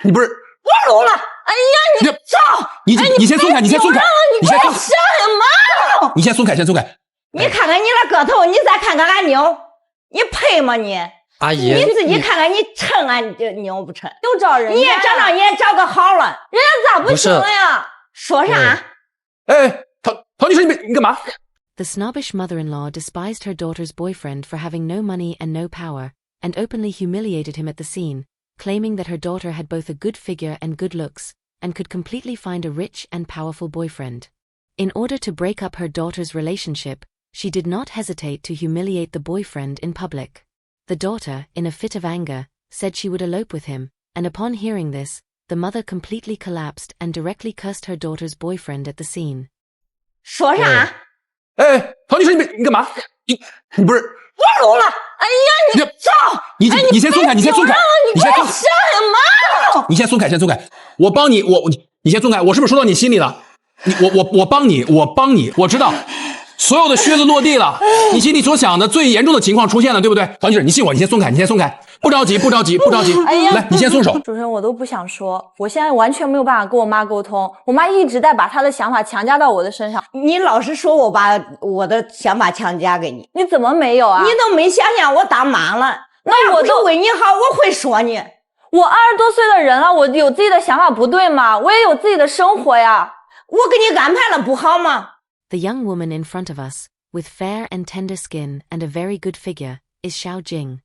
你不是我聋了！哎呀，你走！你先松开，你先松开，你快什么？你先松开，先松开。你看看你那个头，你再看看俺妞，你配吗你？阿姨，你自己看看你称俺这妞不称？就找人，你也找个好了，人家咋不行了呀？说啥？哎，陶女士，你干嘛？ The snobbish mother-in-law despised her daughter's boyfriend for having no money and no power, and openly humiliated him at the scene, claiming that her daughter had both a good figure and good looks, and could completely find a rich and powerful boyfriend. In order to break up her daughter's relationship, she did not hesitate to humiliate the boyfriend in public. The daughter, in a fit of anger, said she would elope with him, and upon hearing this, the mother completely collapsed and directly cursed her daughter's boyfriend at the scene. 说啥？哎，陶女士，你干嘛？你不是我聋了！哎呀，你走！你先松开，你先松开，你干什么？你先松开，先松开。我帮你，你先松开。我是不是说到你心里了？我帮你，我知道。所有的靴子落地了，你心里所想的最严重的情况出现了，对不对？陶女士，你信我，你先松开，不着急。哎呀，来，你先松手。主持人，我都不想说，我现在完全没有办法跟我妈沟通，我妈一直在把她的想法强加到我的身上。你老是说我把我的想法强加给你，你怎么没有啊？你都没想想我当妈了，那我都为你好，我会说你。我20多岁的人了，我有自己的想法不对吗？我也有自己的生活呀。我给你安排了不好吗？ The young woman in front of us, with fair and tender skin and a very good figure, is Xiao Jing.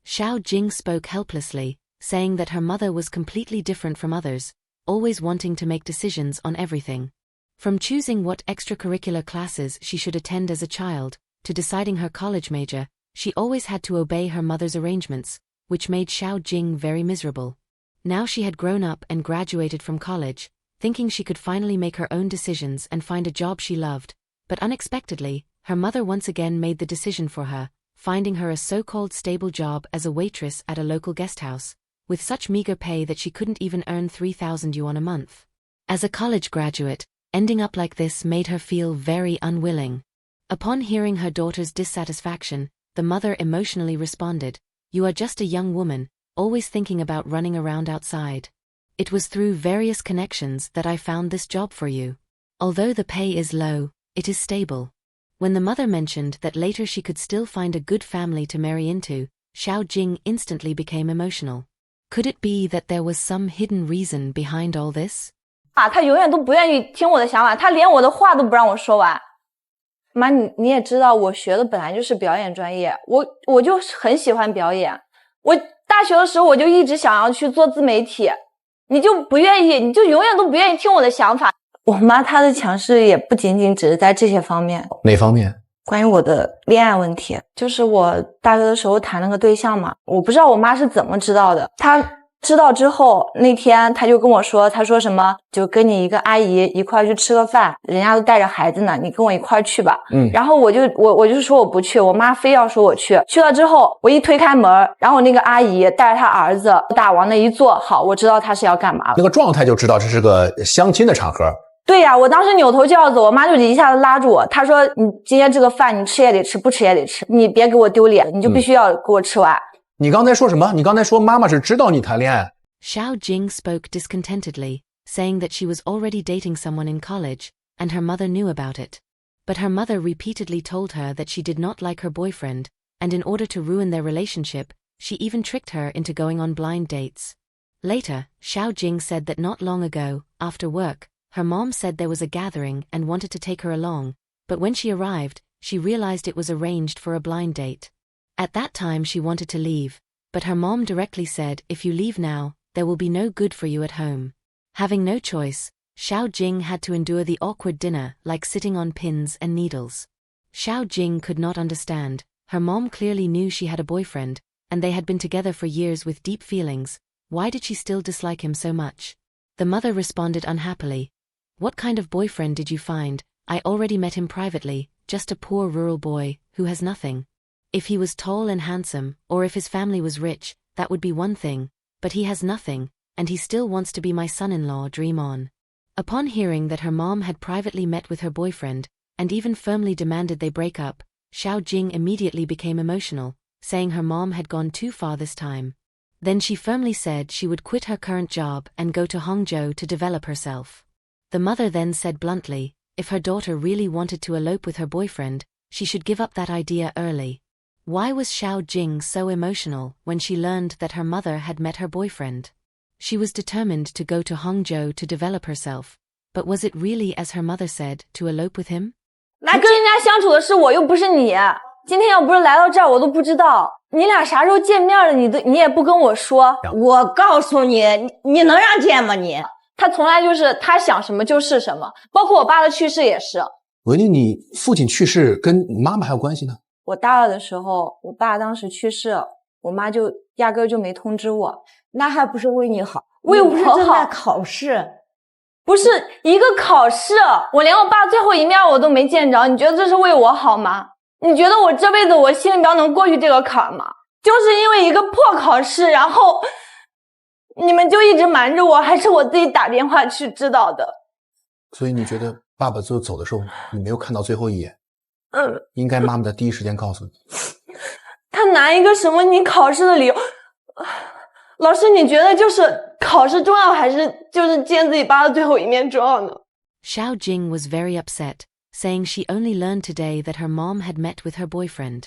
Xiao Jing spoke helplessly, saying that her mother was completely different from others, always wanting to make decisions on everything. From choosing what extracurricular classes she should attend as a child, to deciding her college major, she always had to obey her mother's arrangements, which made Xiao Jing very miserable. Now she had grown up and graduated from college, thinking she could finally make her own decisions and find a job she loved, but unexpectedly, her mother once again made the decision for her, finding her a so-called stable job as a waitress at a local guest house, with such meager pay that she couldn't even earn 3,000 yuan a month. As a college graduate, ending up like this made her feel very unwilling. Upon hearing her daughter's dissatisfaction, the mother emotionally responded, "You are just a young woman, always thinking about running around outside. It was through various connections that I found this job for you. Although the pay is low, it is stable." When the mother mentioned that later she could still find a good family to marry into, Xiao Jing instantly became emotional. Could it be that there was some hidden reason behind all this? 她永远都不愿意听我的想法，她连我的话都不让我说完。妈，你也知道我学的本来就是表演专业，我就很喜欢表演。我大学的时候我就一直想要去做自媒体，你就不愿意，你就永远都不愿意听我的想法。我妈她的强势也不仅仅只是在这些方面。哪方面？关于我的恋爱问题，就是我大学的时候谈了个对象嘛，我不知道我妈是怎么知道的。她知道之后，那天她就跟我说，她说什么就跟你一个阿姨一块去吃个饭，人家都带着孩子呢，你跟我一块去吧。然后我就说我不去，我妈非要说我去。去了之后，我一推开门，然后那个阿姨带着她儿子大往那一坐，好，我知道她是要干嘛了。那个状态就知道这是个相亲的场合。对呀，我当时扭头就要走，我妈就一下子拉住我，她说你今天这个饭你吃也得吃，不吃也得吃，你别给我丢脸，你就必须要给我吃完。你刚才说什么？你刚才说妈妈是知道你谈恋爱。Xiao Jing spoke discontentedly, saying that she was already dating someone in college, and her mother knew about it. But her mother repeatedly told her that she did not like her boyfriend, and in order to ruin their relationship, she even tricked her into going on blind dates. Later, Xiao Jing said that not long ago, after work, her mom said there was a gathering and wanted to take her along, but when she arrived, she realized it was arranged for a blind date. At that time she wanted to leave, but her mom directly said, "If you leave now, there will be no good for you at home." Having no choice, Xiao Jing had to endure the awkward dinner like sitting on pins and needles. Xiao Jing could not understand. Her mom clearly knew she had a boyfriend, and they had been together for years with deep feelings. Why did she still dislike him so much? The mother responded unhappily, "What kind of boyfriend did you find? I already met him privately, just a poor rural boy, who has nothing. If he was tall and handsome, or if his family was rich, that would be one thing, but he has nothing, and he still wants to be my son-in-law, dream on." Upon hearing that her mom had privately met with her boyfriend, and even firmly demanded they break up, Xiao Jing immediately became emotional, saying her mom had gone too far this time. Then she firmly said she would quit her current job and go to Hangzhou to develop herself. The mother then said bluntly, if her daughter really wanted to elope with her boyfriend, she should give up that idea early. Why was Xiao Jing so emotional when she learned that her mother had met her boyfriend? She was determined to go to Hangzhou to develop herself, but was it really as her mother said, to elope with him? 那跟人家相处的是我，又不是你。今天要不是来到这儿，我都不知道你俩啥时候见面了，你也不跟我说。我告诉你，你能让见吗你？他从来就是他想什么就是什么，包括我爸的去世也是。文丽，你父亲去世跟妈妈还有关系呢？我大二的时候，我爸当时去世，我妈就压根儿就没通知我。那还不是为你好？为我好？正在考试，不是一个考试，我连我爸最后一面我都没见着，你觉得这是为我好吗？你觉得我这辈子我心里边能过去这个坎吗？就是因为一个破考试，然后你们就一直瞒着我，还是我自己打电话去知道的。所以你觉得爸爸最后走的时候，你没有看到最后一眼？应该妈妈的第一时间告诉你。他拿一个什么你考试的理由？老师，你觉得就是考试重要，还是就是见自己爸的最后一面重要呢？ Xiao Jing was very upset, saying she only learned today that her mom had met with her boyfriend.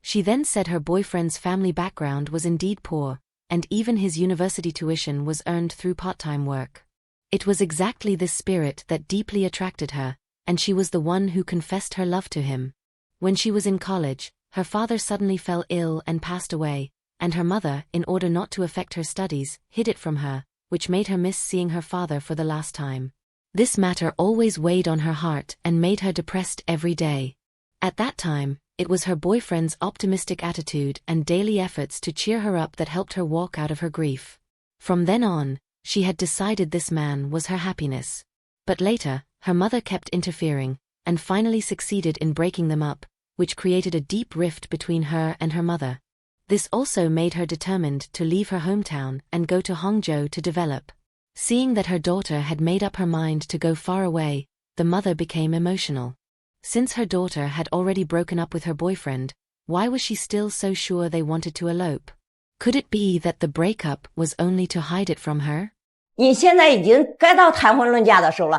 She then said her boyfriend's family background was indeed poor, and even his university tuition was earned through part-time work. It was exactly this spirit that deeply attracted her, and she was the one who confessed her love to him. When she was in college, her father suddenly fell ill and passed away, and her mother, in order not to affect her studies, hid it from her, which made her miss seeing her father for the last time. This matter always weighed on her heart and made her depressed every day. At that time, it was her boyfriend's optimistic attitude and daily efforts to cheer her up that helped her walk out of her grief. From then on, she had decided this man was her happiness. But later, her mother kept interfering, and finally succeeded in breaking them up, which created a deep rift between her and her mother. This also made her determined to leave her hometown and go to Hangzhou to develop. Seeing that her daughter had made up her mind to go far away, the mother became emotional. Since her daughter had already broken up with her boyfriend, why was she still so sure they wanted to elope? Could it be that the breakup was only to hide it from her? 你现在已经该到谈婚论嫁的时候了，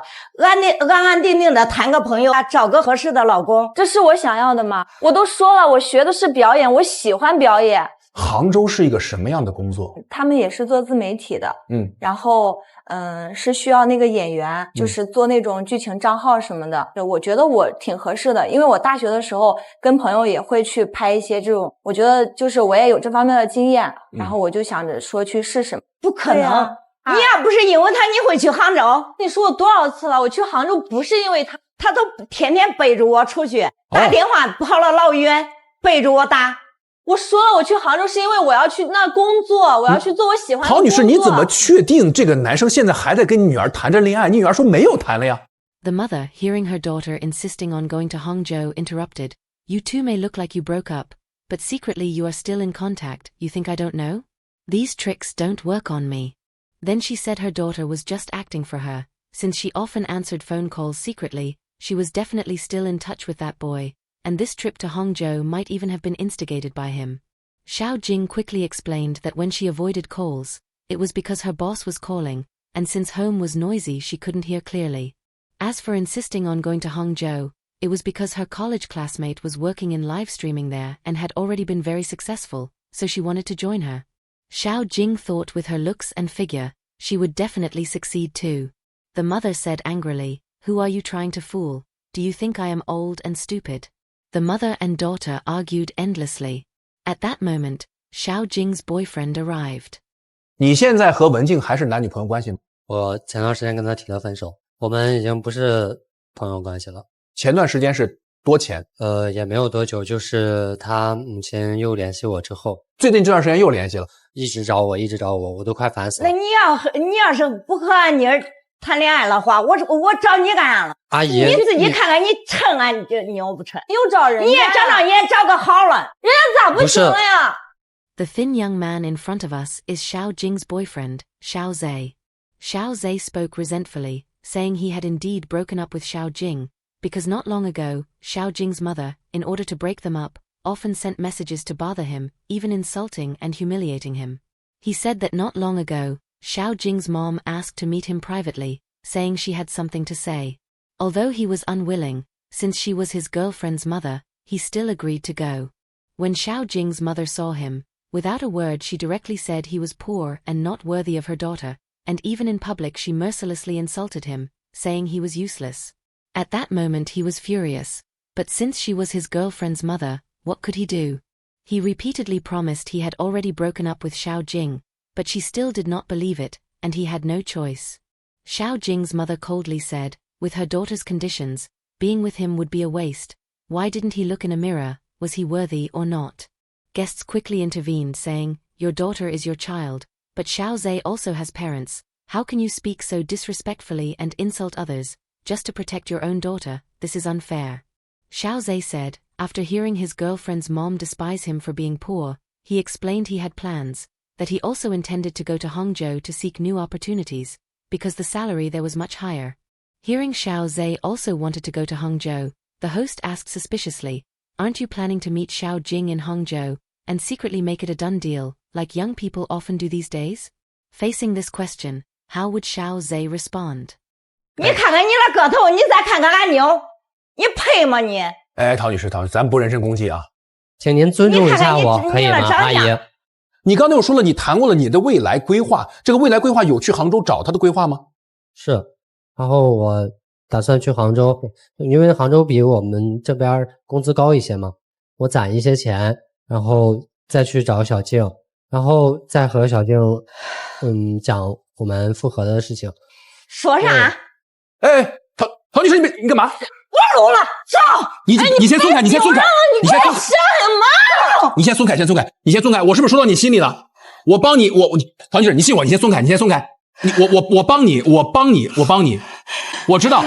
安安定定的谈个朋友，找个合适的老公，这是我想要的吗？我都说了，我学的是表演，我喜欢表演。杭州是一个什么样的工作？他们也是做自媒体的，然后是需要那个演员，就是做那种剧情账号什么的。我觉得我挺合适的，因为我大学的时候跟朋友也会去拍一些这种，我觉得就是我也有这方面的经验，然后我就想着说去试试。不可能。你要不是因为他，你会去杭州？你说我多少次了？我去杭州不是因为他，他都天天背着我出去，打电话跑了老远，背着我打。我说了，我去杭州是因为我要去那工作，我要去做我喜欢的工作。陶女士，你怎么确定这个男生现在还在跟你女儿谈着恋爱？你女儿说没有谈了呀。The mother, hearing her daughter insisting on going to Hangzhou, interrupted. You two may look like you broke up, but secretly you are still in contact. You think I don't know? These tricks don't work on me. Then she said her daughter was just acting for her. Since she often answered phone calls secretly, she was definitely still in touch with that boy, and this trip to Hangzhou might even have been instigated by him. Xiao Jing quickly explained that when she avoided calls, it was because her boss was calling, and since home was noisy she couldn't hear clearly. As for insisting on going to Hangzhou, it was because her college classmate was working in live streaming there and had already been very successful, so she wanted to join her. Xiao Jing thought with her looks and figure, she would definitely succeed too. The mother said angrily, Who are you trying to fool? Do you think I am old and stupid? The mother and daughter argued endlessly. At that moment, Xiao Jing's boyfriend arrived. 你现在和文静还是男女朋友关系吗？我前段时间跟他提了分手，我们已经不是朋友关系了。前段时间是多前？也没有多久，就是他母亲又联系我之后，最近这段时间又联系了，一直找我，我都快烦死了。那你要是不和俺妮儿谈恋爱的话，我找你干啥了？阿姨，你自己看看，你趁俺这牛不趁？你又找人家，你也找个好了，人家咋不行了呀？ The thin young man in front of us is Xiao Jing's boyfriend, Xiao Zhe. Xiao Zhe spoke resentfully, saying he had indeed broken up with Xiao Jing, because not long ago, Xiao Jing's mother, in order to break them up, often sent messages to bother him, even insulting and humiliating him. He said that not long ago, Xiao Jing's mom asked to meet him privately, saying she had something to say. Although he was unwilling, since she was his girlfriend's mother, he still agreed to go. When Xiao Jing's mother saw him, without a word she directly said he was poor and not worthy of her daughter, and even in public she mercilessly insulted him, saying he was useless. At that moment he was furious, but since she was his girlfriend's mother, what could he do? He repeatedly promised he had already broken up with Xiao Jing, but she still did not believe it, and he had no choice. Xiao Jing's mother coldly said, with her daughter's conditions, being with him would be a waste. Why didn't he look in a mirror? Was he worthy or not? Guests quickly intervened, saying, your daughter is your child, but Xiao Zhe also has parents. How can you speak so disrespectfully and insult others, just to protect your own daughter? This is unfair. Xiao Zhe said, after hearing his girlfriend's mom despise him for being poor, he explained he had plans, that he also intended to go to Hangzhou to seek new opportunities, because the salary there was much higher. Hearing Xiao Zhe also wanted to go to Hangzhou, the host asked suspiciously, aren't you planning to meet Xiao Jing in Hangzhou, and secretly make it a done deal, like young people often do these days? Facing this question, how would Xiao Zhe respond? 你看看你那个头，你再看看俺妞，你配吗你？哎，陶女士，咱不人身攻击啊，请您尊重一下我，可以吗，阿姨？你刚才又说了，你谈过了你的未来规划，这个未来规划有去杭州找他的规划吗？是，然后我打算去杭州，因为杭州比我们这边工资高一些嘛，我攒一些钱，然后再去找小静，然后再和小静，讲我们复合的事情。说啥？哎，陶女士，你干嘛？我录了，走。你先松开，你先松开，你干什么？你先松开，你先松开。我是不是说到你心里了？我帮你，陶女士，你信我，你先松开，我帮你。我知道，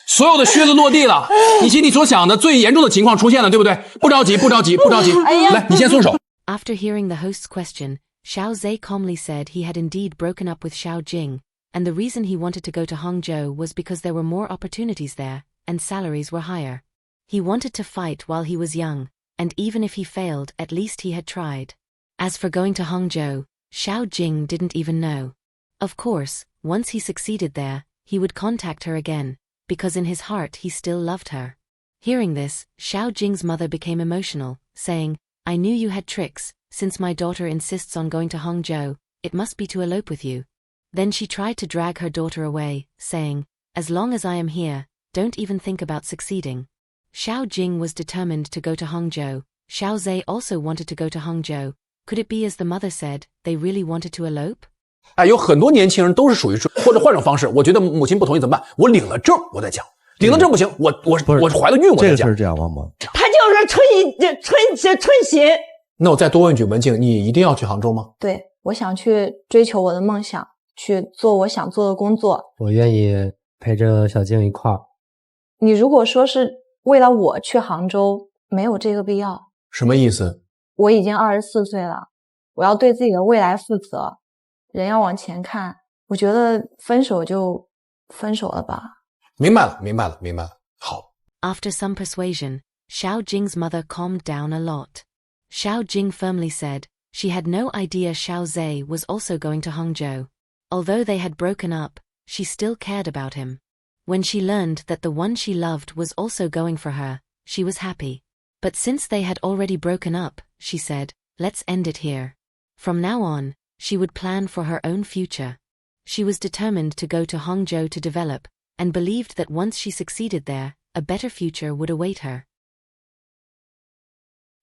所有的靴子落地了，你心里所想的最严重的情况出现了，对不对？不着急。来，你先松手。After hearing the host's question, Xiao Zhe calmly said he had indeed broken up with Xiao Jing, and the reason he wanted to go to Hangzhou was because there were more opportunities there, and salaries were higher. He wanted to fight while he was young, and even if he failed, at least he had tried. As for going to Hangzhou, Xiao Jing didn't even know. Of course, once he succeeded there, he would contact her again, because in his heart he still loved her. Hearing this, Xiao Jing's mother became emotional, saying, I knew you had tricks, since my daughter insists on going to Hangzhou, it must be to elope with you. Then she tried to drag her daughter away, saying, as long as I am here, don't even think about succeeding. Xiao Jing was determined to go to Hangzhou. Xiao Zhe also wanted to go to Hangzhou. Could it be as the mother said, they really wanted to elope? 哎，有很多年轻人都是属于或者换种方式，我觉得母亲不同意怎么办？我领了证，我再讲。领了证不行，我怀了孕，我再讲。这个是这样，王博。他就是存心。那我再多问一句，文静，你一定要去杭州吗？对，我想去追求我的梦想，去做我想做的工作。我愿意陪着小静一块儿。你如果说是为了我去杭州，没有这个必要。什么意思？我已经24岁了，我要对自己的未来负责，人要往前看。我觉得分手就分手了吧。明白了。好。After some persuasion, Xiao Jing's mother calmed down a lot. Xiao Jing firmly said, she had no idea Xiao Zhe was also going to Hangzhou. Although they had broken up, she still cared about him. When she learned that the one she loved was also going for her, she was happy. But since they had already broken up, she said, let's end it here. From now on, she would plan for her own future. She was determined to go to Hangzhou to develop, and believed that once she succeeded there, a better future would await her.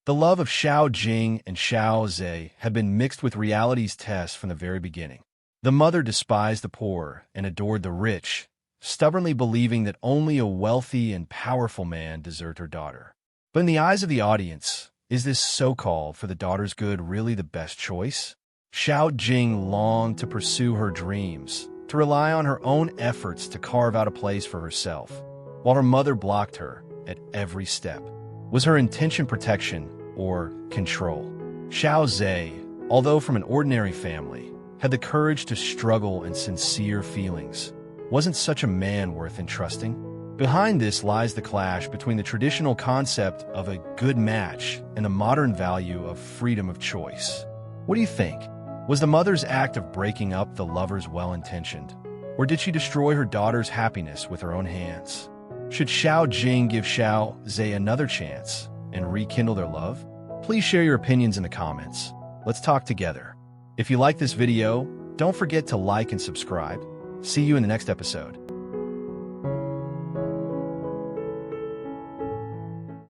The love of Xiao Jing and Xiao Zhe had been mixed with reality's test from the very beginning. The mother despised the poor and adored the rich, stubbornly believing that only a wealthy and powerful man deserved her daughter. But in the eyes of the audience, is this so-called for the daughter's good really the best choice? Xiao Jing longed to pursue her dreams, to rely on her own efforts to carve out a place for herself, while her mother blocked her at every step. Was her intention protection or control? Xiao Zhe, although from an ordinary family, had the courage to struggle in sincere feelings. Wasn't such a man worth entrusting? Behind this lies the clash between the traditional concept of a good match and the modern value of freedom of choice. What do you think? Was the mother's act of breaking up the lovers well-intentioned? Or did she destroy her daughter's happiness with her own hands? Should Xiao Jing give Xiao Zhe another chance and rekindle their love? Please share your opinions in the comments. Let's talk together. If you like this video, don't forget to like and subscribe. See you in the next episode.